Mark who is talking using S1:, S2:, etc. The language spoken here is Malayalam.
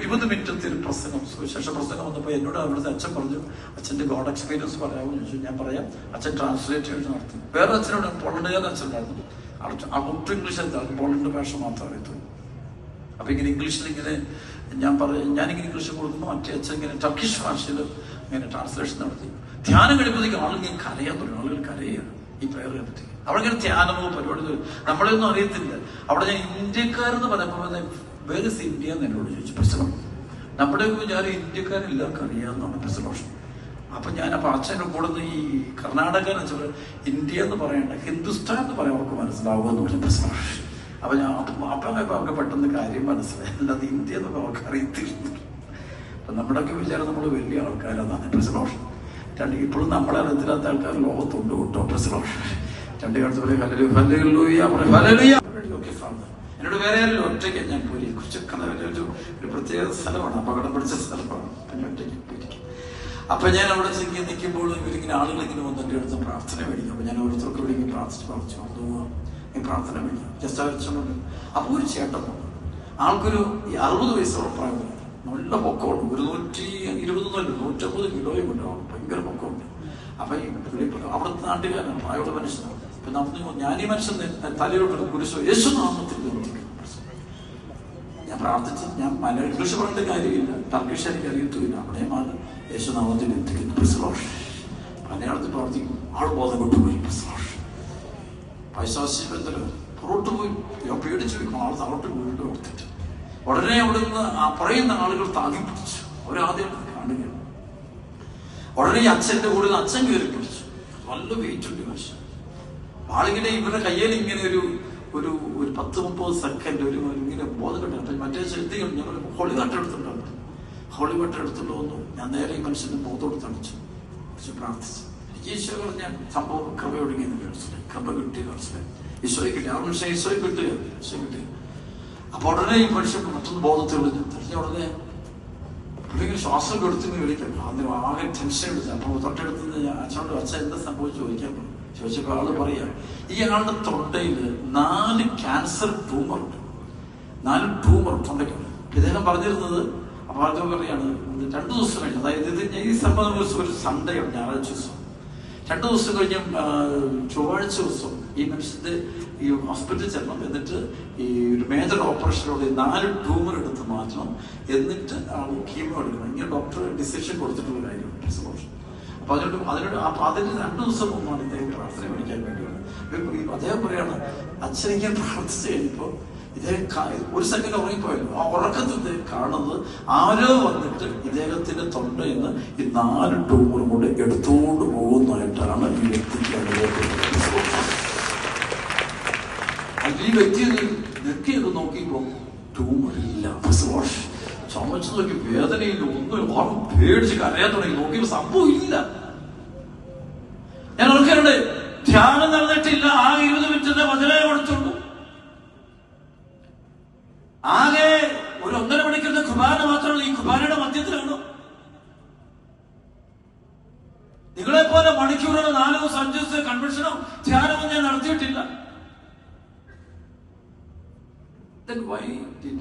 S1: 20 മിനിറ്റത്തെ ഒരു പ്രസംഗം, സുവിശേഷ പ്രസംഗം വന്നപ്പോൾ എന്നോട് അവിടുത്തെ അച്ഛൻ പറഞ്ഞു, അച്ഛൻ്റെ ഗോഡ് എക്സ്പീരിയൻസ് പറയാമെന്ന് ചോദിച്ചു. ഞാൻ പറയാം. അച്ഛൻ ട്രാൻസ്ലേറ്റ് നടത്തി. വേറെ അച്ഛനോട് പോളണ്ടുകാരൻ അച്ഛനുണ്ടായിരുന്നു. ഒട്ടും ഇംഗ്ലീഷ് എന്തായിരുന്നു, പോളണ്ട് ഭാഷ മാത്രം അറിയത്തുള്ളൂ. അപ്പൊ ഇങ്ങനെ ഇംഗ്ലീഷിൽ ഇങ്ങനെ ഞാനിങ്ങനെ ഇംഗ്ലീഷ് കൊടുക്കുമ്പോൾ മറ്റേ അച്ഛൻ ഇങ്ങനെ ടർക്കിഷ് ഭാഷയിൽ ഇങ്ങനെ ട്രാൻസ്ലേഷൻ നടത്തി. ധ്യാനം കഴിയുമ്പോഴത്തേക്കും ആളുകൾ കരയാൻ തുടങ്ങി. ആളുകൾ കരയാണ് ഈ പ്രയർ കഴിയുമ്പോഴത്തേക്ക്. അവിടെ ഇങ്ങനെ ധ്യാനമോ പരിപാടി നമ്മളെയൊന്നും അറിയത്തില്ല. അവിടെ ഞാൻ ഇന്ത്യക്കാരെന്ന് പറഞ്ഞപ്പോൾ വേറെ ഇന്ത്യ എന്ന് എന്നോട് ചോദിച്ചു. പ്രശ്നം നമ്മുടെ വിചാരം ഇന്ത്യക്കാരെല്ലാവർക്കും അറിയാമെന്നാണ് പ്രസലോഷൻ. അപ്പൊ അച്ഛൻ്റെ കൂടെ ഈ കർണാടക എന്ന് വെച്ചാൽ ഇന്ത്യ എന്ന് പറയണ്ട, ഹിന്ദുസ്ഥാൻ എന്ന് പറയാൻ അവർക്ക് മനസ്സിലാവുമെന്ന് പറഞ്ഞു പ്രസലോഷൻ. അപ്പൊ അവർക്ക് പെട്ടെന്ന് കാര്യം മനസ്സിലായി. അല്ലാതെ ഇന്ത്യ എന്ന് അവർക്ക് അറിയത്തില്ല. അപ്പൊ നമ്മുടെയൊക്കെ വിചാരം നമ്മൾ വലിയ ആൾക്കാരെന്നാണ് പ്രസലോഷൻ. ഇപ്പോഴും നമ്മളെ അറിയത്തില്ലാത്ത ആൾക്കാർ ലോകത്തുണ്ട് കേട്ടോ പ്രസലോഷൻ. രണ്ട് കാലത്ത് എന്നോട് വേറെ ആരും ഒറ്റയ്ക്ക് ഞാൻ പോയി. ഒരു പ്രത്യേക സ്ഥലമാണ്, അപകടം പിടിച്ച സ്ഥലമാണ്. അപ്പൊ ഞാൻ ഒറ്റയ്ക്ക് പോയിരിക്കും. അപ്പൊ ഞാൻ അവിടെ നിൽക്കുമ്പോൾ ഇവരിങ്ങനെ ആളുകൾ ഇങ്ങനെ വന്ന് എൻ്റെ അടുത്ത് പ്രാർത്ഥന മേടിക്കും. അപ്പൊ ഞാൻ ഓരോരുത്തർക്ക് ഇവിടെ ഇങ്ങനെ പ്രാർത്ഥിച്ചു പ്രാർത്ഥന മേടിക്കും. ജസ്റ്റ് വെച്ചോണ്ട് അപ്പൊ ഒരു ചേട്ടൻ ആൾക്കൊരു 60 വയസ്സോളം പ്രായം, നല്ല പൊക്കമുണ്ട്. ഒരു 150 കിലോയും ഉണ്ട്. ഭയങ്കര പൊക്കമുണ്ട്. അപ്പൊ അവിടുത്തെ നാട്ടുകാരനാണ്, പ്രായമുള്ള മനുഷ്യനാണ്. ഞാൻ ഈ മനുഷ്യൻ തലയോട്ട് കുരിശോ യേശുനാമത്തിൽ ഞാൻ പ്രാർത്ഥിച്ച്, ഞാൻ ഇംഗ്ലീഷ് പറഞ്ഞിട്ട് കാര്യമില്ല, ടർക്കിഷ് എനിക്ക് അറിയത്തുമില്ല. അവിടെ യേശുനാമത്തിൽ എത്തിക്കുന്നു. പ്രസലോഷ് മലയാളത്തിൽ പ്രാർത്ഥിക്കും. ആൾ ബോധം കൊണ്ടുപോയി. പ്രസലോഷ് പൈശാചികത്തിൽ പുറത്തു പോയി. ഞാൻ പേടിച്ചു വയ്ക്കും. ആൾ തറോട്ട് വീണ്ടും എടുത്തിട്ട് ഉടനെ അവിടെ നിന്ന് പറയുന്ന ആളുകൾ താങ്ങി പിടിച്ചു. അവരാദ്യം കാണുകയാണ്. ഉടനെ അച്ഛൻ്റെ കൂടെ അച്ഛൻ കയറി പിടിച്ചു. നല്ല വെയിറ്റ് ഉണ്ട് മനുഷ്യൻ. ആളിങ്ങനെ ഇവരുടെ കയ്യിൽ ഇങ്ങനെ ഒരു 10-30 സെക്കൻഡ് ഇങ്ങനെ ബോധം കിട്ടും. മറ്റേ ശ്രദ്ധിക്കും. ഞങ്ങൾ ഹോളി വാട്ടർ എടുത്തിട്ടുണ്ടായിരുന്നു. ഹോളി വാട്ടർ എടുത്തിട്ട് വന്നു. ഞാൻ നേരെ ഈ മനുഷ്യന്റെ ബോധത്തോട് തളിച്ചു, പ്രാർത്ഥിച്ചു. ഈശോ പറഞ്ഞാൽ സംഭവം കൃപ ഒടുങ്ങിയെന്ന് മനസ്സിലായി. കൃപ കിട്ടിയ മനസ്സിലായി. ഈശോയെ കിട്ടി. ആ മനുഷ്യൻ ഈശോയെ കിട്ടുക. അപ്പൊ ഉടനെ ഈ മനുഷ്യൻ മറ്റൊന്ന് ബോധത്തിൽ വിളിച്ചു. തെളിഞ്ഞ ഉടനെ പുള്ളിങ്ങനെ ശ്വാസം കൊടുത്തിങ്ങനെ വിളിക്കാം. അതിന് ആകെ ടെൻഷൻ എടുത്തു. അപ്പൊ തൊട്ടടുത്ത് അച്ഛനോട് അച്ഛൻ എന്താ സംഭവിച്ചു ചോദിക്കാൻ പറഞ്ഞു. ചോദിച്ചപ്പോൾ ആള് പറയാ, ഈ ആളുടെ തൊണ്ടയിൽ 4 ക്യാൻസർ ട്യൂമറുണ്ട്. 4 ട്യൂമർ തൊണ്ടയ്ക്കുണ്ട്. ഇദ്ദേഹം പറഞ്ഞിരുന്നത്, അപ്പൊ അത് പറയാണ് 2 ദിവസം കഴിഞ്ഞു. അതായത് ഈ സംഭവം ഒരു സൺഡേ ഉണ്ട്, ഞായറാഴ്ച ദിവസം. 2 ദിവസം കഴിഞ്ഞ് ചൊവ്വാഴ്ച ദിവസം ഈ മനുഷ്യന്റെ ഈ ഹോസ്പിറ്റലിൽ ചെല്ലണം. എന്നിട്ട് ഈ ഒരു മേജർ ഓപ്പറേഷനോട് 4 ട്യൂമർ എടുത്ത് മാറ്റണം. എന്നിട്ട് ആൾ കീമോ എടുക്കണം. ഇങ്ങനെ ഡോക്ടർ ഡിസിഷൻ കൊടുത്തിട്ടുള്ള കാര്യമാണ്. അപ്പൊ അതിന് 2 ദിവസം മുമ്പാണ് ഇദ്ദേഹം പ്രാർത്ഥന മേടിക്കാൻ വേണ്ടിയാണ്. അദ്ദേഹം പറയാണ്, അച്ഛനിങ്ങനെ പ്രാർത്ഥിച്ചു കഴിഞ്ഞപ്പോ ഇദ്ദേഹം ഒരു സെക്കൻഡ് ഉറങ്ങിപ്പോയല്ലോ. ആ ഉറക്കത്തിൽ ഇദ്ദേഹം കാണുന്നത് ആരോ വന്നിട്ട് ഇദ്ദേഹത്തിന്റെ തൊണ്ടയിൽ നിന്ന് ഈ 4 ട്യൂമറും കൊണ്ട് എടുത്തുകൊണ്ട് പോകുന്നതായിട്ടാണ് ഈ വ്യക്തിക്ക് അനുഭവപ്പെടുന്നത്. ഈ വ്യക്തി നെറ്റിയൊക്കെ നോക്കിയപ്പോ ട്യൂമറില്ല. ചുമച്ചു നോക്കി, വേദനയില്ല, ഒന്നും. ആളും പേടിച്ച് കരയാൻ തുടങ്ങി. നോക്കിയപ്പോ സംഭവം ഇല്ല. ഞാൻ ഓർക്കാറുണ്ട്, ധ്യാനം നടന്നിട്ടില്ല. ആകെ 20 മിനിറ്റിന്റെ വചനമേ കൊടുത്തുള്ളൂ. ആകെ ഒരു 1.5 മണിക്കൂറിന്റെ കുർബാന മാത്രമാണ്. ഈ കുർബാനയുടെ മധ്യത്തിലാണ്. നിങ്ങളെ പോലെ മണിക്കൂറുകൾ 4 ദിവസം 5 ദിവസം കൺവെൻഷനോ ധ്യാനമോ ഞാൻ നടത്തിയിട്ടില്ല. Then why did